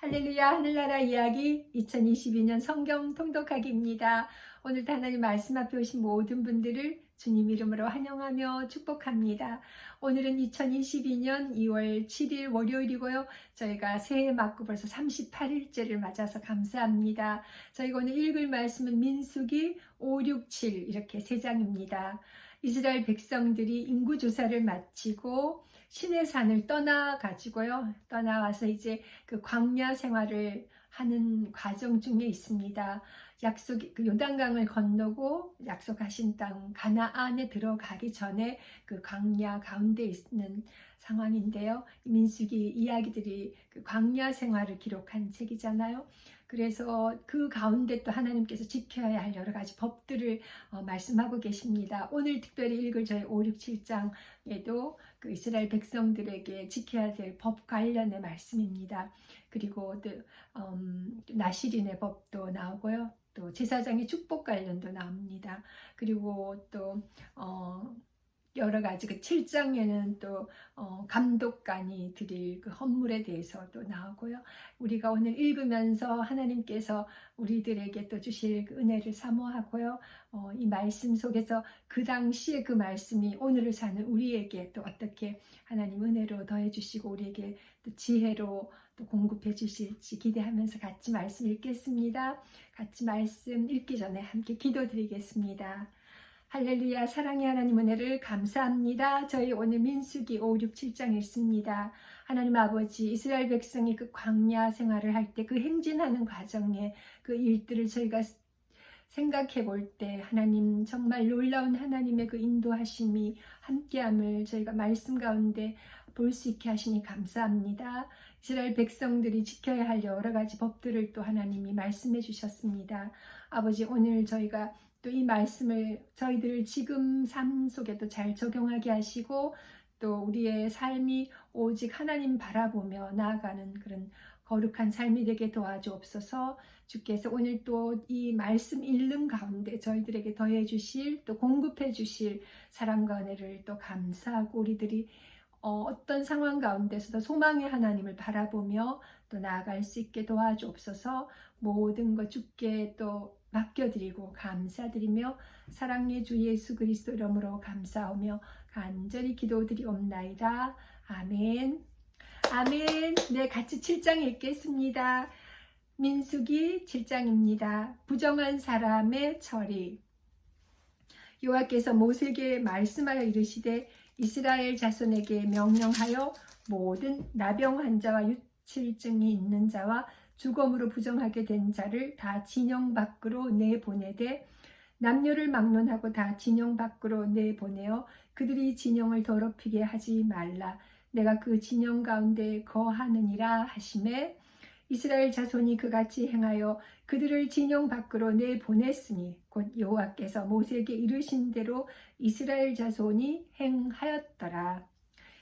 할렐루야 하늘나라 이야기 2022년 성경 통독하기입니다. 오늘도 하나님 말씀 앞에 오신 모든 분들을 주님 이름으로 환영하며 축복합니다. 오늘은 2022년 2월 7일 월요일이고요. 저희가 새해 맞고 벌써 38일째를 맞아서 감사합니다. 저희가 오늘 읽을 말씀은 민수기 5, 6, 7 이렇게 3장입니다. 이스라엘 백성들이 인구조사를 마치고 시내산을 떠나와서 이제 그 광야 생활을 하는 과정 중에 있습니다. 그 요단강을 건너고 약속하신 땅 가나안에 들어가기 전에 그 광야 가운데 있는 상황인데요. 민수기 이야기들이 그 광야 생활을 기록한 책이잖아요. 그래서 그 가운데 또 하나님께서 지켜야 할 여러 가지 법들을 말씀하고 계십니다. 오늘 특별히 읽을 저희 5, 6, 7장에도 그 이스라엘 백성들에게 지켜야 될 법 관련의 말씀입니다. 그리고 또 나실인의 법도 나오고요. 또 제사장의 축복 관련도 나옵니다. 그리고 또 여러 가지 그 7장에는 또 감독관이 드릴 그 헌물에 대해서도 나오고요. 우리가 오늘 읽으면서 하나님께서 우리들에게 또 주실 그 은혜를 사모하고요. 이 말씀 속에서 그 당시에 그 말씀이 오늘을 사는 우리에게 또 어떻게 하나님 은혜로 더해 주시고 우리에게 또 지혜로 또 공급해 주실지 기대하면서 같이 말씀 읽겠습니다. 같이 말씀 읽기 전에 함께 기도드리겠습니다. 할렐루야. 사랑의 하나님 은혜를 감사합니다. 저희 오늘 민수기 5, 6, 7장 읽습니다. 하나님 아버지, 이스라엘 백성이 그 광야 생활을 할 때 그 행진하는 과정에 그 일들을 저희가 생각해 볼 때 하나님 정말 놀라운 하나님의 그 인도하심이 함께함을 저희가 말씀 가운데 볼 수 있게 하시니 감사합니다. 이스라엘 백성들이 지켜야 할 여러 가지 법들을 또 하나님이 말씀해 주셨습니다. 아버지, 오늘 저희가 또 이 말씀을 저희들 지금 삶 속에도 잘 적용하게 하시고 또 우리의 삶이 오직 하나님 바라보며 나아가는 그런 거룩한 삶이 되게 도와주옵소서. 주께서 오늘 또 이 말씀 읽는 가운데 저희들에게 더해 주실 또 공급해 주실 사랑과 은혜를 또 감사하고 우리들이 어떤 상황 가운데서도 소망의 하나님을 바라보며 또 나아갈 수 있게 도와주옵소서. 모든 것 주께 또 맡겨드리고 감사드리며 사랑의 주 예수 그리스도 이름으로 감사하며 간절히 기도드리옵나이다. 아멘. 아멘. 네, 같이 7장 읽겠습니다. 민수기 7장입니다. 부정한 사람의 처리. 여호와께서 모세에게 말씀하여 이르시되 이스라엘 자손에게 명령하여 모든 나병 환자와 유칠증이 있는 자와 죽음으로 부정하게 된 자를 다 진영 밖으로 내보내되 남녀를 막론하고 다 진영 밖으로 내보내어 그들이 진영을 더럽히게 하지 말라. 내가 그 진영 가운데 거하느니라 하시매 이스라엘 자손이 그같이 행하여 그들을 진영 밖으로 내보냈으니 곧 여호와께서 모세에게 이르신 대로 이스라엘 자손이 행하였더라.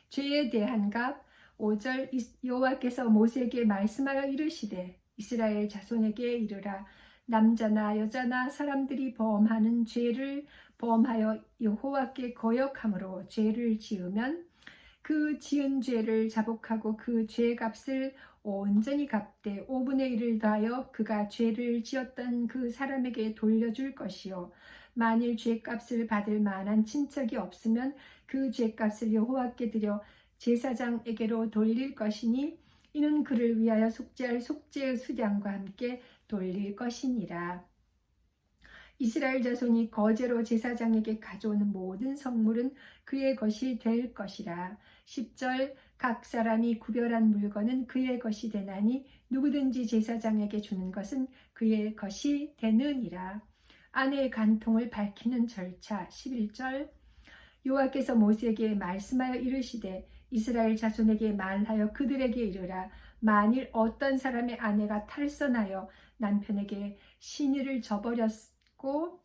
죄에 대한 값 5절 여호와께서 모세에게 말씀하여 이르시되 이스라엘 자손에게 이르라. 남자나 여자나 사람들이 범하는 죄를 범하여 여호와께 거역함으로 죄를 지으면 그 지은 죄를 자복하고 그 죄값을 온전히 갚되 5분의 1을 더하여 그가 죄를 지었던 그 사람에게 돌려줄 것이요 만일 죄값을 받을 만한 친척이 없으면 그 죄값을 여호와께 드려 제사장에게로 돌릴 것이니 이는 그를 위하여 속죄할 속죄의 수량과 함께 돌릴 것이니라. 이스라엘 자손이 거제로 제사장에게 가져오는 모든 성물은 그의 것이 될 것이라. 10절 각 사람이 구별한 물건은 그의 것이 되나니 누구든지 제사장에게 주는 것은 그의 것이 되느니라. 아내의 간통을 밝히는 절차. 11절 여호와께서 모세에게 말씀하여 이르시되 이스라엘 자손에게 말하여 그들에게 이르라. 만일 어떤 사람의 아내가 탈선하여 남편에게 시니를 저버렸고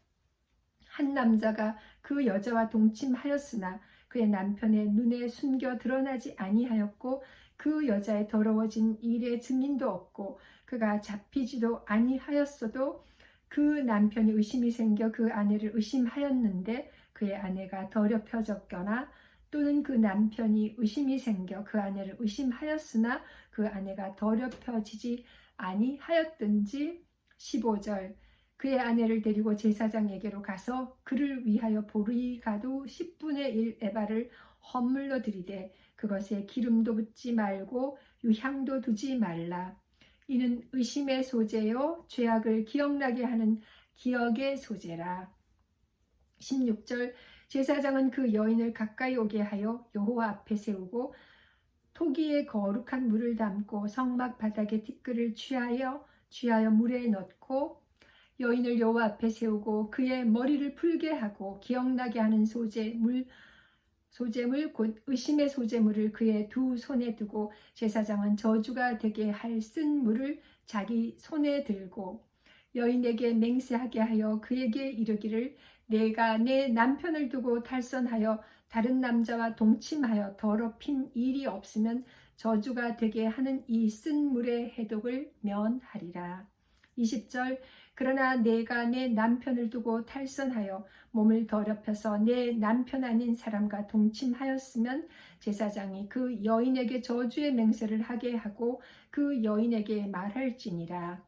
한 남자가 그 여자와 동침하였으나 그의 남편의 눈에 숨겨 드러나지 아니하였고 그 여자의 더러워진 일의 증인도 없고 그가 잡히지도 아니하였어도 그 남편이 의심이 생겨 그 아내를 의심하였는데 그의 아내가 더럽혀졌거나 또는 그 남편이 의심이 생겨 그 아내를 의심하였으나 그 아내가 더럽혀지지 아니하였든지. 15절 그의 아내를 데리고 제사장에게로 가서 그를 위하여 보리가도 10분의 1 에바를 헌물로 드리되 그것에 기름도 붓지 말고 유향도 두지 말라. 이는 의심의 소재요 죄악을 기억나게 하는 기억의 소재라. 16절 제사장은 그 여인을 가까이 오게 하여 여호와 앞에 세우고 토기에 거룩한 물을 담고 성막 바닥에 티끌을 취하여 물에 넣고 여인을 여호와 앞에 세우고 그의 머리를 풀게 하고 기억나게 하는 소재물 곧 의심의 소재물을 그의 두 손에 두고 제사장은 저주가 되게 할 쓴 물을 자기 손에 들고 여인에게 맹세하게 하여 그에게 이르기를 내가 내 남편을 두고 탈선하여 다른 남자와 동침하여 더럽힌 일이 없으면 저주가 되게 하는 이 쓴 물의 해독을 면하리라. 20절 그러나 내가 내 남편을 두고 탈선하여 몸을 더럽혀서 내 남편 아닌 사람과 동침하였으면 제사장이 그 여인에게 저주의 맹세를 하게 하고 그 여인에게 말할지니라.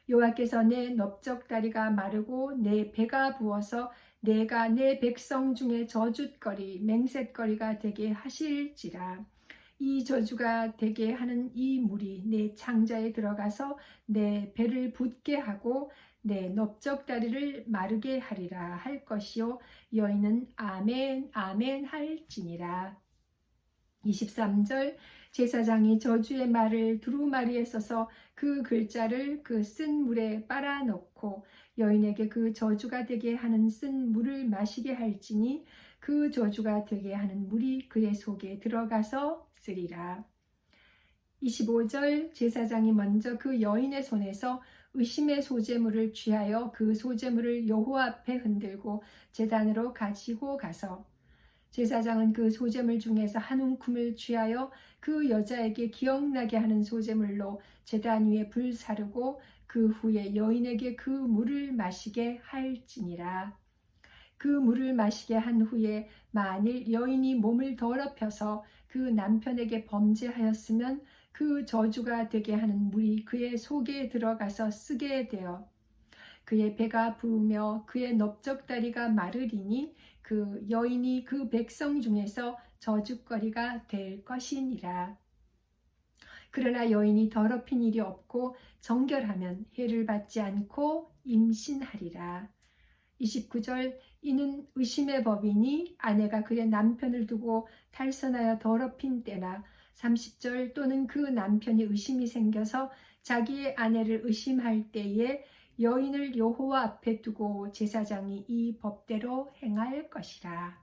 여호와께서 내 넓적다리가 마르고 내 배가 부어서 내가 내 백성 중에 저주거리 맹세거리가 되게 하실지라. 이 저주가 되게 하는 이 물이 내 창자에 들어가서 내 배를 붓게 하고 내 넓적다리를 마르게 하리라 할 것이요 여인은 아멘 아멘 할지니라. 23절 제사장이 저주의 말을 두루마리에 써서 그 글자를 그 쓴 물에 빨아넣고 여인에게 그 저주가 되게 하는 쓴 물을 마시게 할지니 그 저주가 되게 하는 물이 그의 속에 들어가서 쓰리라. 25절 제사장이 먼저 그 여인의 손에서 의심의 소재물을 취하여 그 소재물을 여호와 앞에 흔들고 제단으로 가지고 가서 제사장은 그 소재물 중에서 한 움큼을 취하여 그 여자에게 기억나게 하는 소재물로 제단 위에 불 사르고 그 후에 여인에게 그 물을 마시게 할지니라. 그 물을 마시게 한 후에 만일 여인이 몸을 더럽혀서 그 남편에게 범죄하였으면 그 저주가 되게 하는 물이 그의 속에 들어가서 쓰게 되어 그의 배가 부으며 그의 넓적다리가 마르리니 그 여인이 그 백성 중에서 저주거리가 될 것이니라. 그러나 여인이 더럽힌 일이 없고 정결하면 해를 받지 않고 임신하리라. 29절 이는 의심의 법이니 아내가 그의 남편을 두고 탈선하여 더럽힌 때나 30절 또는 그 남편이 의심이 생겨서 자기의 아내를 의심할 때에 여인을 여호와 앞에 두고 제사장이 이 법대로 행할 것이라.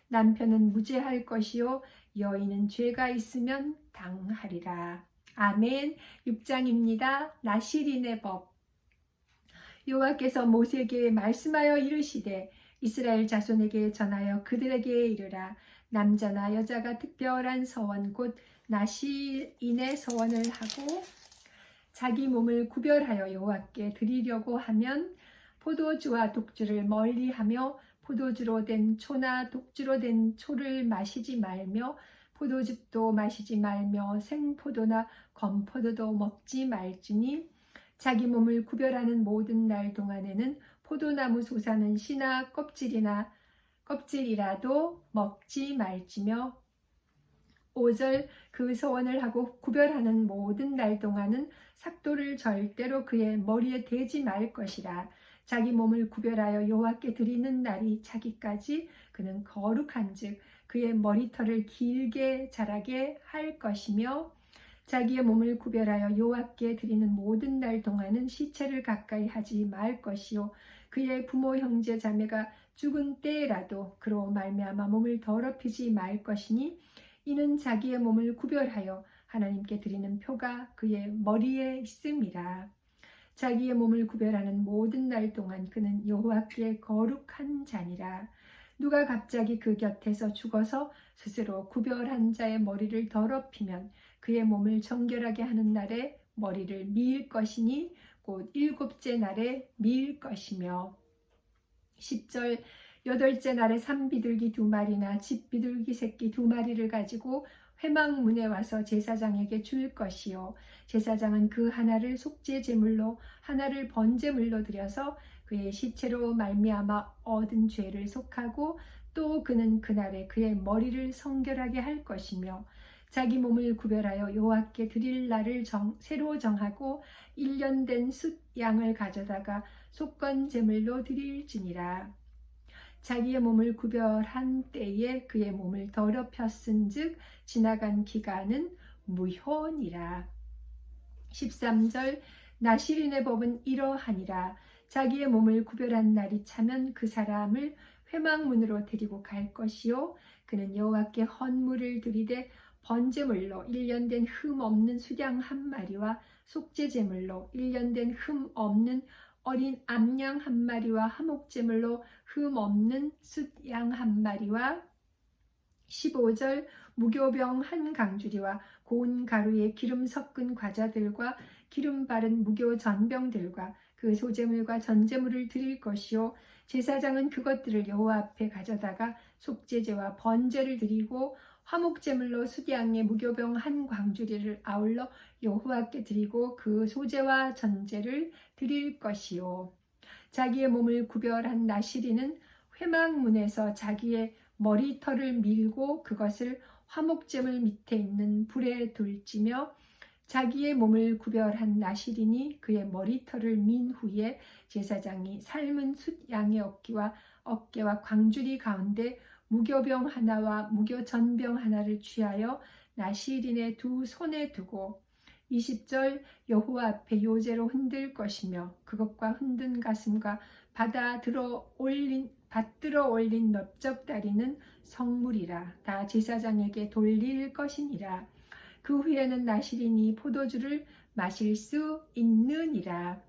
남편은 무죄할 것이요 여인은 죄가 있으면 당하리라. 아멘. 6장입니다. 나실인의 법. 여호와께서 모세에게 말씀하여 이르시되 이스라엘 자손에게 전하여 그들에게 이르라. 남자나 여자가 특별한 서원 곧 나실인의 서원을 하고 자기 몸을 구별하여 여호와께 드리려고 하면 포도주와 독주를 멀리하며 포도주로 된 초나 독주로 된 초를 마시지 말며 포도즙도 마시지 말며 생포도나 건포도도 먹지 말지니 자기 몸을 구별하는 모든 날 동안에는 포도나무 솟아는 씨나 껍질이라도 먹지 말지며 5절 그 서원을 하고 구별하는 모든 날 동안은 삭도를 절대로 그의 머리에 대지 말 것이라. 자기 몸을 구별하여 여호와께 드리는 날이 차기까지 그는 거룩한즉 그의 머리털을 길게 자라게 할 것이며 자기의 몸을 구별하여 여호와께 드리는 모든 날 동안은 시체를 가까이 하지 말 것이요 그의 부모 형제 자매가 죽은 때라도 그로 말미암아 몸을 더럽히지 말 것이니 이는 자기의 몸을 구별하여 하나님께 드리는 표가 그의 머리에 있음이라. 자기의 몸을 구별하는 모든 날 동안 그는 여호와께 거룩한 자니라. 누가 갑자기 그 곁에서 죽어서 스스로 구별한 자의 머리를 더럽히면 그의 몸을 정결하게 하는 날에 머리를 미일 것이니 곧 7째 날에 미일 것이며 10절 8째 날에 산비둘기 2마리나 집비둘기 새끼 2마리를 가지고 회막문에 와서 제사장에게 줄 것이요. 제사장은 그 하나를 속죄 제물로 하나를 번제물로 드려서 그의 시체로 말미암아 얻은 죄를 속하고 또 그는 그날에 그의 머리를 성결하게 할 것이며 자기 몸을 구별하여 여호와께 드릴 날을 새로 정하고 1년 된 숫 양을 가져다가 속건 제물로 드릴지니라. 자기의 몸을 구별한 때에 그의 몸을 더럽혔은즉 지나간 기간은 무효니라. 13절 나시린의 법은 이러하니라. 자기의 몸을 구별한 날이 차면 그 사람을 회막문으로 데리고 갈 것이요 그는 여호와께 헌물을 드리되 번제물로 1년 된 흠 없는 수양 1마리와 속죄제물로 1년 된 흠 없는 어린 암양 1마리와 화목제물로 흠 없는 숫양 1마리와 15절 무교병 1강주리와 고운 가루에 기름 섞은 과자들과 기름 바른 무교 전병들과 그 소제물과 전제물을 드릴 것이요 제사장은 그것들을 여호와 앞에 가져다가 속죄제와 번제를 드리고 화목제물로 숫양의 무교병 1광주리를 아울러 여호와께 드리고 그 소제와 전제를 드릴 것이요 자기의 몸을 구별한 나시리는 회막문에서 자기의 머리털을 밀고 그것을 화목제물 밑에 있는 불에 돌지며 자기의 몸을 구별한 나시린이 그의 머리털을 민 후에 제사장이 삶은 숫양의 어깨와 광주리 가운데 무교병 하나와 무교전병 하나를 취하여 나시린의 2 손에 두고 20절 여호와 앞에 요제로 흔들 것이며 그것과 흔든 가슴과 받들어 올린 넓적다리는 성물이라 다 제사장에게 돌릴 것이니라. 그 후에는 나시린이 포도주를 마실 수 있느니라.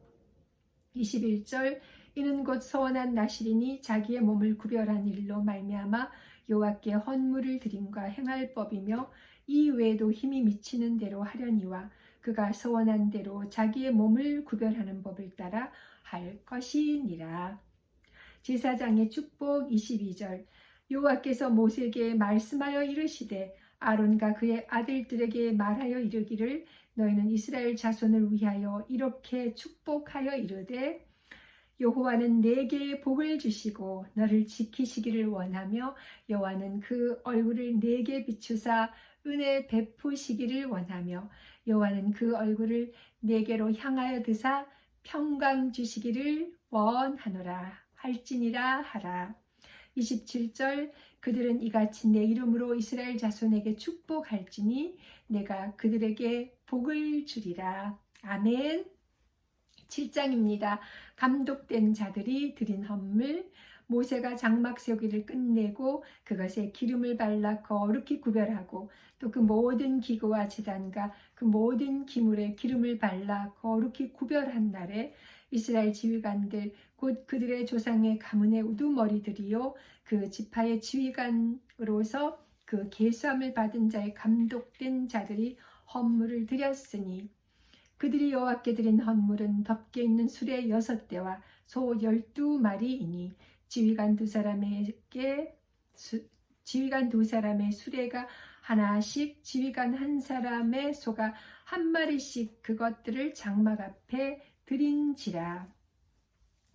21절 이는 곧 서원한 나시린이 자기의 몸을 구별한 일로 말미암아 여호와께 헌물을 드림과 행할 법이며 이 외에도 힘이 미치는 대로 하려니와 그가 서원한 대로 자기의 몸을 구별하는 법을 따라 할 것이니라. 제사장의 축복 22절 여호와께서 모세에게 말씀하여 이르시되 아론과 그의 아들들에게 말하여 이르기를 너희는 이스라엘 자손을 위하여 이렇게 축복하여 이르되 여호와는 내게 복을 주시고 너를 지키시기를 원하며 여호와는 그 얼굴을 내게 비추사 은혜 베푸시기를 원하며 여호와는 그 얼굴을 내게로 향하여 드사 평강 주시기를 원하노라 할지니라 하라. 27절 그들은 이같이 내 이름으로 이스라엘 자손에게 축복할지니 내가 그들에게 복을 주리라. 아멘. 7장입니다. 감독된 자들이 드린 헌물. 모세가 장막 세우기를 끝내고 그것에 기름을 발라 거룩히 구별하고 또 그 모든 기구와 제단과 그 모든 기물에 기름을 발라 거룩히 구별한 날에 이스라엘 지휘관들 곧 그들의 조상의 가문의 우두머리들이요 그 지파의 지휘관으로서 그 계수함을 받은 자의 감독된 자들이 헌물을 드렸으니 그들이 여호와께 드린 헌물은 덮개 있는 수레 6대와 소 12마리이니 지휘관 두 사람의 수레가 하나씩 지휘관 한 사람의 소가 1마리씩 그것들을 장막 앞에 드린지라.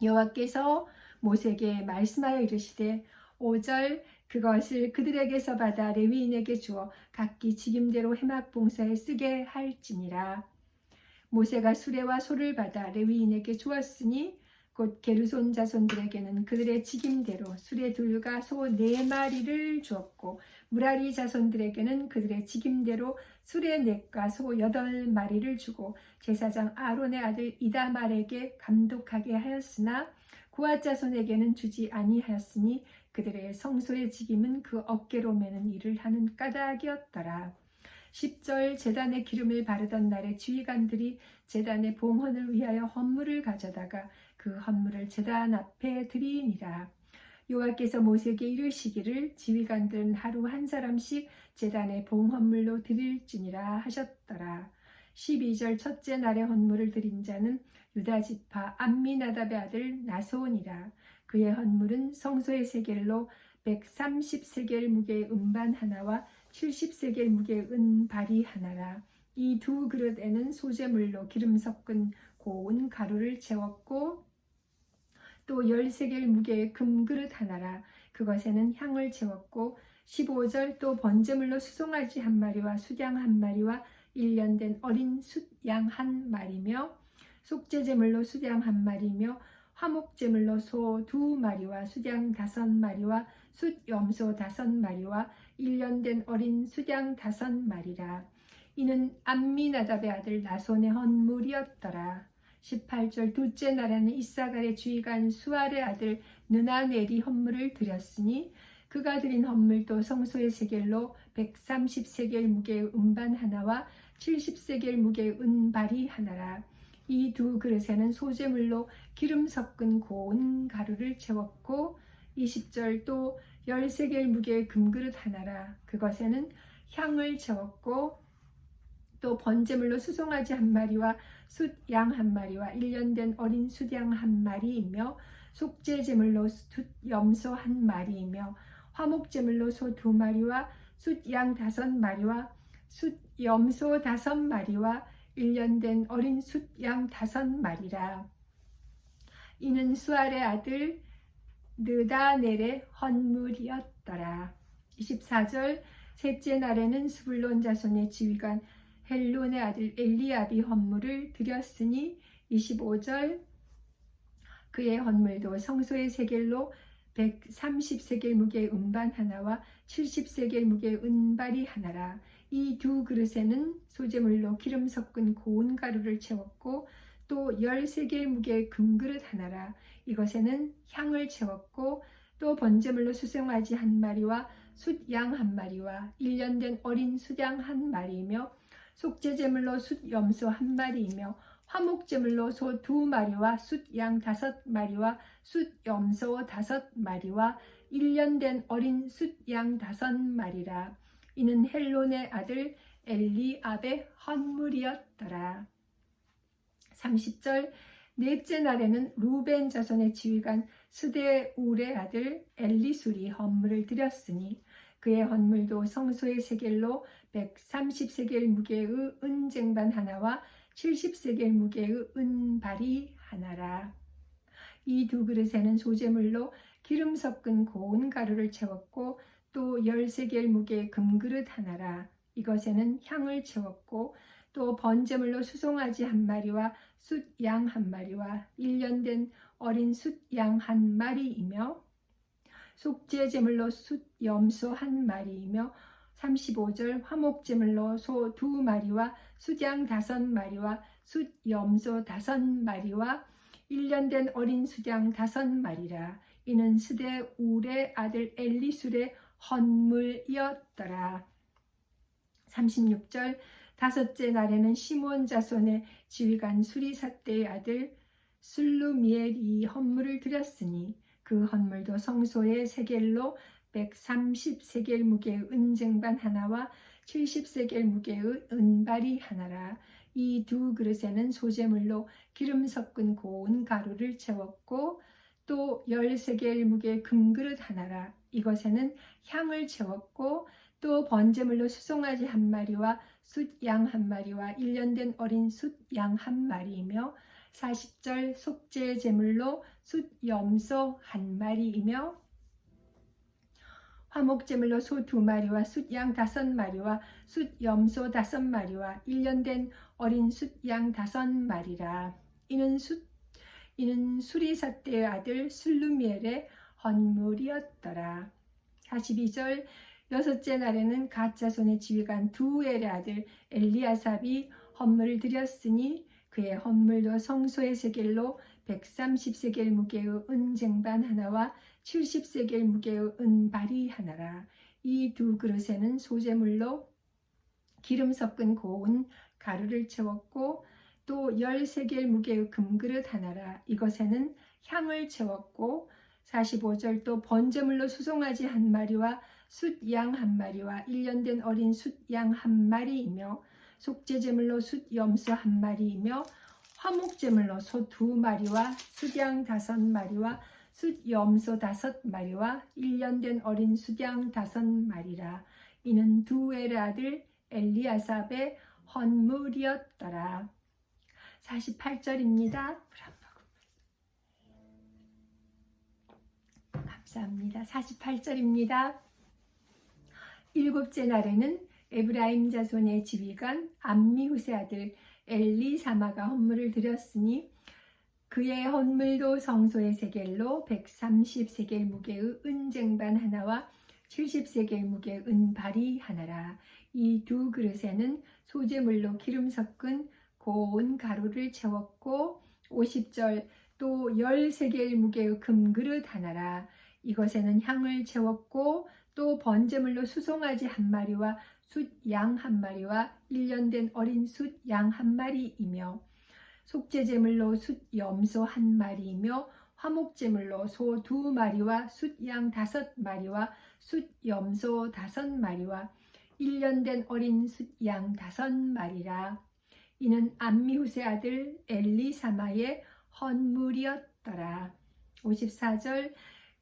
여호와께서 모세에게 말씀하여 이르시되 5절 그것을 그들에게서 받아 레위인에게 주어 각기 직임대로 회막 봉사에 쓰게 할지니라. 모세가 수레와 소를 받아 레위인에게 주었으니 곧 게르손 자손들에게는 그들의 직임대로 수레 2과 소 4마리를 주었고 무라리 자손들에게는 그들의 직임대로 수레 4과 소 8마리를 주고 제사장 아론의 아들 이다말에게 감독하게 하였으나 고앗 자손에게는 주지 아니하였으니 그들의 성소의 직임은 그 어깨로 매는 일을 하는 까닭이었더라. 10절 제단에 기름을 바르던 날에 지휘관들이 제단의 봉헌을 위하여 헌물을 가져다가 그 헌물을 제단 앞에 드리니라. 여호와께서 모세에게 이르시기를 지휘관들은 하루 한 사람씩 제단의 봉헌물로 드릴지니라 하셨더라. 12절 첫째 날에 헌물을 드린 자는 유다 지파 암미나답의 아들 나소온이라. 그의 헌물은 성소의 세겔로 130세겔 무게의 음반 하나와 70세겔 무게의 은발이 하나라. 이 두 그릇에는 소재물로 기름 섞은 고운 가루를 채웠고 또 10세겔 무게의 금그릇 하나라. 그것에는 향을 채웠고 15절 또 번제물로 수송아지 한 마리와 숫양 한 마리와 1년 된 어린 숫양 한 마리며 속죄제물로 숫양 한 마리며 화목제물로 소 2마리와 숫양 5마리와 숫염소 5마리와 1년 된 어린 숫양 5마리라. 이는 암미나답의 아들 나손의 헌물이었더라. 18절 둘째 날에는 이사갈의 주의관 수알의 아들 느나넬이 헌물을 드렸으니 그가 드린 헌물도 성소의 세겔로 130세겔 무게의 음반 하나와 70세겔 무게의 은발이 하나라. 이 두 그릇에는 소재물로 기름 섞은 고운 가루를 채웠고 20절 또 10세겔 무게의 금그릇 하나라. 그것에는 향을 채웠고 또 번제물로 수송아지 한 마리와 숫양 한 마리와 1년 된 어린 숫양 한 마리이며 속죄제물로 숫염소 한 마리이며 화목제물로 소 2마리와 숫양 5마리와 숫염소 5마리와 1년 된 어린 숫양 5마리라. 이는 수알의 아들 느다넬의 헌물이었더라. 24절 셋째 날에는 스불론 자손의 지휘관 헬론의 아들 엘리압이 헌물을 드렸으니 25절 그의 헌물도 성소의 세겔로 130세겔 무게의 음반 하나와 70세겔 무게의 은발이 하나라. 이 두 그릇에는 소재물로 기름 섞은 고운 가루를 채웠고 또 10세겔 무게의 금그릇 하나라. 이것에는 향을 채웠고 또 번제물로 수송아지 한 마리와 숫양 한 마리와 1년 된 어린 숫양 한 마리이며 속죄제물로 숫염소 한 마리이며 화목제물로 소 2마리와 숫양 5마리와 숫염소 5마리와 1년 된 어린 숫양 5마리라. 이는 헬론의 아들 엘리압의 헌물이었더라. 30절 넷째 날에는 루벤 자손의 지휘관 스데울의 아들 엘리술이 헌물을 드렸으니 그의 헌물도 성소의 세겔로 130세겔 무게의 은쟁반 하나와 70세겔 무게의 은발이 하나라. 이 두 그릇에는 소재물로 기름 섞은 고운 가루를 채웠고 또 10세겔 무게의 금그릇 하나라. 이것에는 향을 채웠고 또 번제물로 수송아지 한 마리와 숫양 한 마리와 1년 된 어린 숫양 한 마리이며 속죄제물로 숫염소 한 마리이며 35절 화목제물로 소 2마리와 숫양 5마리와 숫염소 5마리와 1년 된 어린 숫양 5마리라. 이는 스데울의 아들 엘리술의 헌물이었더라. 36절 다섯째 날에는 시몬 자손의 지휘관 수리사떼의 아들 슬루미엘이 헌물을 드렸으니 그 헌물도 성소의 세겔로 130세겔 무게의 은쟁반 하나와 70세겔 무게의 은발이 하나라. 이 두 그릇에는 소재물로 기름 섞은 고운 가루를 채웠고 또 10세겔 무게의 금그릇 하나라. 이것에는 향을 채웠고 또 번제물로 수송아지 한 마리와 숫양 한 마리와 1년 된 어린 숫양 한 마리이며 40절 속죄 제물로 숫염소 한 마리이며 화목제물로 소 2마리와 숫양 5마리와 숫염소 5마리와 1년 된 어린 숫양 5마리라. 이는 수리사떼의 아들 슬루미엘의 헌물이었더라. 42절 여섯째 날에는 갓 자손의 지휘관 두엘의 아들 엘리아삽이 헌물을 드렸으니 그의 헌물도 성소의 세겔로 130세겔 무게의 은쟁반 하나와 70세겔 무게의 은발이 하나라. 이 두 그릇에는 소재물로 기름 섞은 고운 가루를 채웠고 또 10세겔 무게의 금그릇 하나라. 이것에는 향을 채웠고 45절 또 번제물로 수송아지 한 마리와 숫양 한 마리와 1년 된 어린 숫양 한 마리이며 속죄제물로 숫염소 한 마리이며 화목제물로 소 2마리와 숫양 5마리와 숫 염소 5마리와 1년 된 어린 숫양 5마리라. 이는 두엘의 아들 엘리아삽의 헌물이었더라. 48절입니다. 감사합니다. 48절입니다. 일곱째 날에는 에브라임 자손의 지휘관 암미후세 아들 엘리사마가 헌물을 드렸으니 그의 헌물도 성소의 세겔로 130세겔 무게의 은쟁반 하나와 70세겔 무게의 은발이 하나라. 이 두 그릇에는 소재물로 기름 섞은 고운 가루를 채웠고 50절 또 10세겔 무게의 금그릇 하나라. 이것에는 향을 채웠고 또 번제물로 수송아지 1마리와 숫 양 1마리와 1년 된 어린 숫 양 1마리이며 속죄제물로 숫 염소 1마리이며 화목제물로 소 2마리와 숫 양 5마리와 숫 염소 5마리와 1년 된 어린 숫 양 5마리라. 이는 암미후세 아들 엘리사마의 헌물이었더라. 54절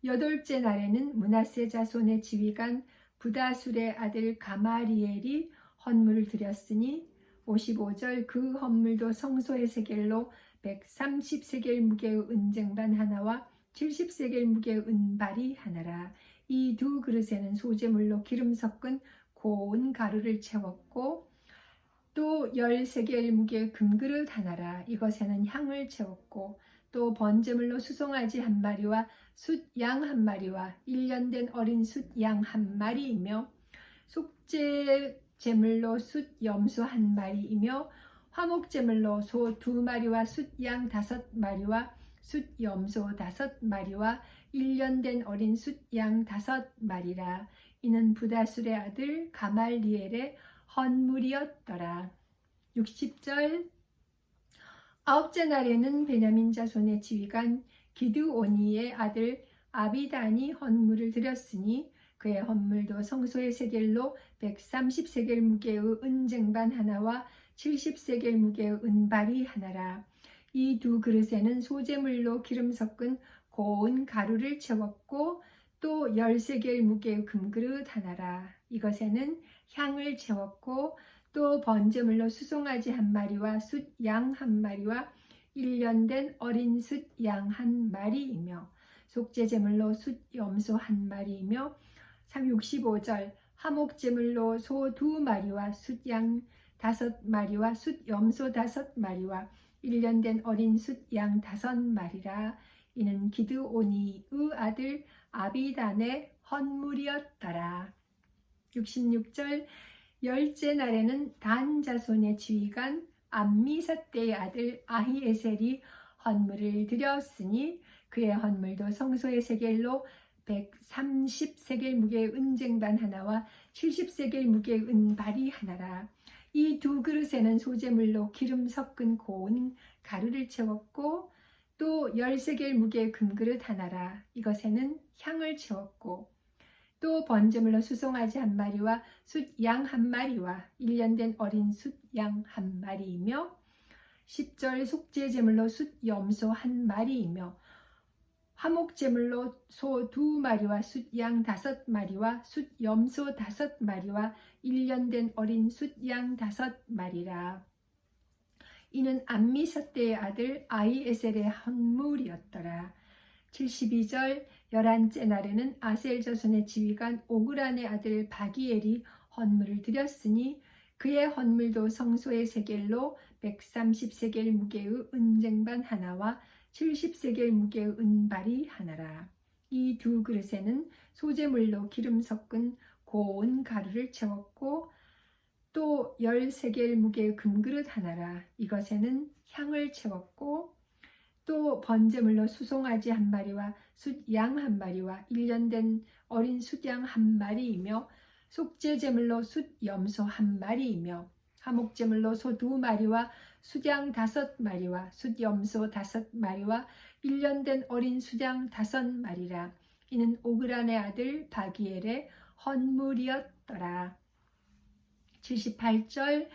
여덟째 날에는 므낫세 자손의 지휘관 부다술의 아들 가마리엘이 헌물을 드렸으니 55절 그 헌물도 성소의 세겔로 130세겔 무게의 은쟁반 하나와 70세겔 무게의 은발이 하나라. 이 두 그릇에는 소재물로 기름 섞은 고운 가루를 채웠고 또 10세겔 무게의 금그릇 하나라. 이것에는 향을 채웠고 또 번제물로 수송아지 1마리와 숫 양 1마리와 1년 된 어린 숫 양 1마리이며 속죄제물로 숫 염소 1마리이며 화목제물로 소 2마리와 숫 양 5마리와 숫 염소 5마리와 1년 된 어린 숫 양 5마리라. 이는 부다술의 아들 가말리엘의 헌물이었더라. 60절 아홉째 날에는 베냐민 자손의 지휘관 기드오니의 아들 아비단이 헌물을 드렸으니 그의 헌물도 성소의 세겔로 130세겔 무게의 은쟁반 하나와 70세겔 무게의 은발이 하나라. 이 두 그릇에는 소재물로 기름 섞은 고운 가루를 채웠고 또 10세겔 무게의 금그릇 하나라. 이것에는 향을 채웠고 또 번제물로 수송아지 1마리와 숫 양 1마리와 1년 된 어린 숫 양 1마리이며 속죄제물로 숫 염소 1마리이며 65절 화목제물로 소 2마리와 숫 양 5마리와 숫 염소 5마리와 1년 된 어린 숫 양 5마리라. 이는 기드오니의 아들 아비단의 헌물이었더라. 66절 열째 날에는 단 자손의 지휘관 암미사대의 아들 아히에셀이 헌물을 드렸으니 그의 헌물도 성소의 세겔로 130세겔 무게의 은쟁반 하나와 70세겔 무게의 은발이 하나라. 이 두 그릇에는 소재물로 기름 섞은 고운 가루를 채웠고 또 10세겔 무게의 금그릇 하나라. 이것에는 향을 채웠고 또 번제물로 수송아지 1마리와 숫 양 1마리와 1년 된 어린 숫 양 1마리이며 10절 속죄제물로 숫 염소 1마리이며 화목제물로 소 2마리와 숫 양 5마리와 숫 염소 5마리와 1년 된 어린 숫 양 5마리라. 이는 암미사대의 아들 아히에셀의 헌물이었더라. 72절 11째 날에는 아셀 자손의 지휘관 오그란의 아들 바기엘이 헌물을 드렸으니 그의 헌물도 성소의 세겔로 130세겔 무게의 은쟁반 하나와 70세겔 무게의 은발이 하나라. 이 두 그릇에는 소재물로 기름 섞은 고운 가루를 채웠고 또 10세겔 무게의 금그릇 하나라. 이것에는 향을 채웠고 또 번제물로 수송아지 1마리와 숫 양 1마리와 1년 된 어린 숫 양 1마리이며 속죄제물로 숫 염소 1마리이며 화목제물로 소 2마리와 숫 양 5마리와 숫 염소 5마리와 1년 된 어린 숫 양 5마리라. 이는 오그란의 아들 바기엘의 헌물이었더라. 78절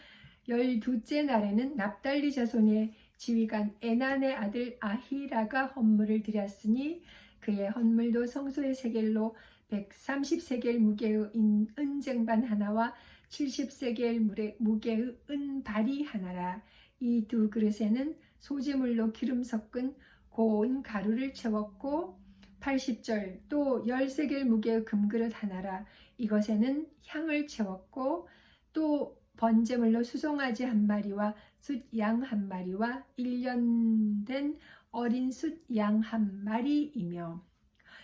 12째 날에는 납달리 자손의 지휘관 에난의 아들 아히라가 헌물을 드렸으니 그의 헌물도 성소의 세겔로 130세겔 무게의 은쟁반 하나와 70세겔 무게의 은발이 하나라. 이 두 그릇에는 소재물로 기름 섞은 고운 가루를 채웠고 80절 또 10세겔 무게의 금그릇 하나라. 이것에는 향을 채웠고 또 번제물로 수송아지 한 마리와 숫양 한 마리와 1년 된 어린 숫양 한 마리이며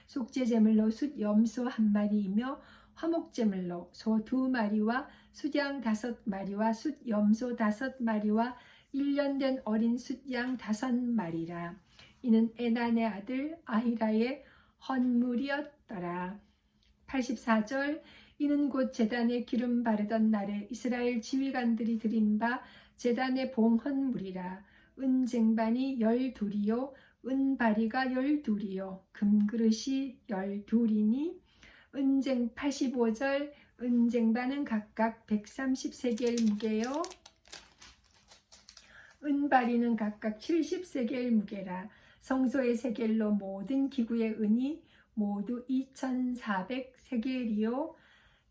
속죄제물로 숫염소 한 마리이며 화목제물로 소 2마리와 숫양 5마리와 숫염소 5마리와 1년 된 어린 숫양 5마리라. 이는 에난의 아들 아히라의 헌물이었더라. 84절 이는 곧 제단에 기름 바르던 날에 이스라엘 지휘관들이 드린 바 제단의 봉헌물이라. 은쟁반이 12이요 은바리가 12이요 금그릇이 12이니 85절 은쟁반은 각각 130세겔 무게요 은바리는 각각 70세겔 무게라. 성소의 세겔로 모든 기구의 은이 모두 2400세겔이요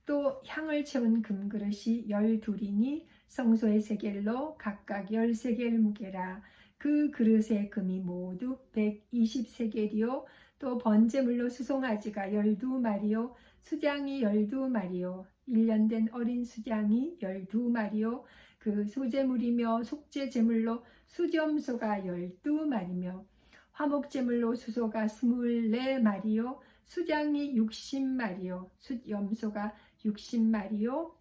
또 향을 채운 금그릇이 12이니 성소의 세겔로 각각 10세겔 무게라. 그 그릇의 금이 모두 120세겔이요 또 번제물로 수송아지가 12마리요 수장이 12마리요 1년 된 어린 수장이 12마리요 그 소제물이며 속죄제물로 수점소가 12마리며 화목제물로 수소가 24마리요 수장이 60마리요 숫염소가 60마리요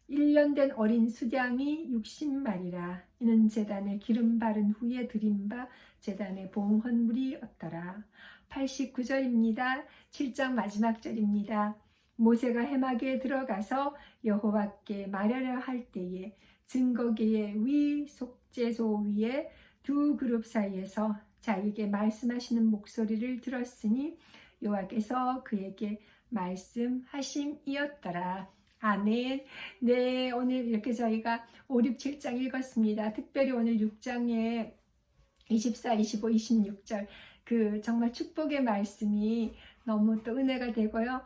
1년 된 어린 수장이 60마리라. 이는 제단에 기름 바른 후에 드린 바 제단의 봉헌물이었더라. 89절입니다. 7장 마지막 절입니다. 모세가 해막에 들어가서 여호와께 말하려 할 때에 증거계의 위 속죄소 위에 두 그룹 사이에서 자기에게 말씀하시는 목소리를 들었으니 여호와께서 그에게 말씀하심이었더라. 아멘. 네, 오늘 이렇게 저희가 5, 6, 7장 읽었습니다. 특별히 오늘 6장에 24, 25, 26절 그 정말 축복의 말씀이 너무 또 은혜가 되고요.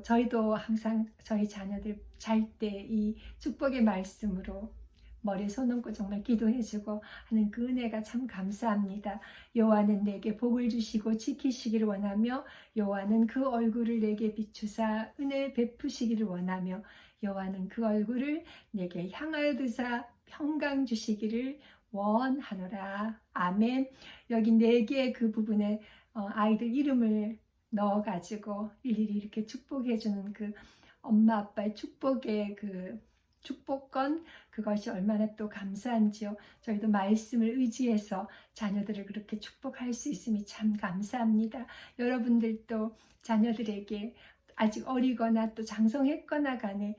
저희도 항상 저희 자녀들 잘 때 이 축복의 말씀으로 머리에 손 얹고 정말 기도해주고 하는 그 은혜가 참 감사합니다. 여호와는 내게 복을 주시고 지키시기를 원하며 여호와는 그 얼굴을 내게 비추사 은혜 베푸시기를 원하며 여호와는 그 얼굴을 내게 향하여 드사 평강 주시기를 원하노라. 아멘. 여기 4개의 그 부분에 아이들 이름을 넣어가지고 일일이 이렇게 축복해주는 그 엄마 아빠의 축복의 그 축복건 그것이 얼마나 또 감사한지요. 저희도 말씀을 의지해서 자녀들을 그렇게 축복할 수 있음이 참 감사합니다. 여러분들도 자녀들에게 아직 어리거나 또 장성했거나 간에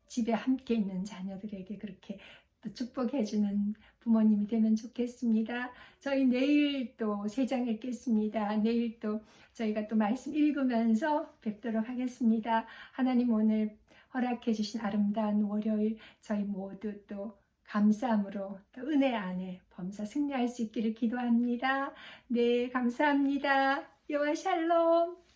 집에 함께 있는 자녀들에게 그렇게 또 축복해주는 부모님이 되면 좋겠습니다. 저희 내일 또 3장 읽겠습니다. 내일 또 저희가 또 말씀 읽으면서 뵙도록 하겠습니다. 하나님 오늘 허락해 주신 아름다운 월요일 저희 모두 또 감사함으로 또 은혜 안에 범사 승리할 수 있기를 기도합니다. 네, 감사합니다. 여호와 샬롬.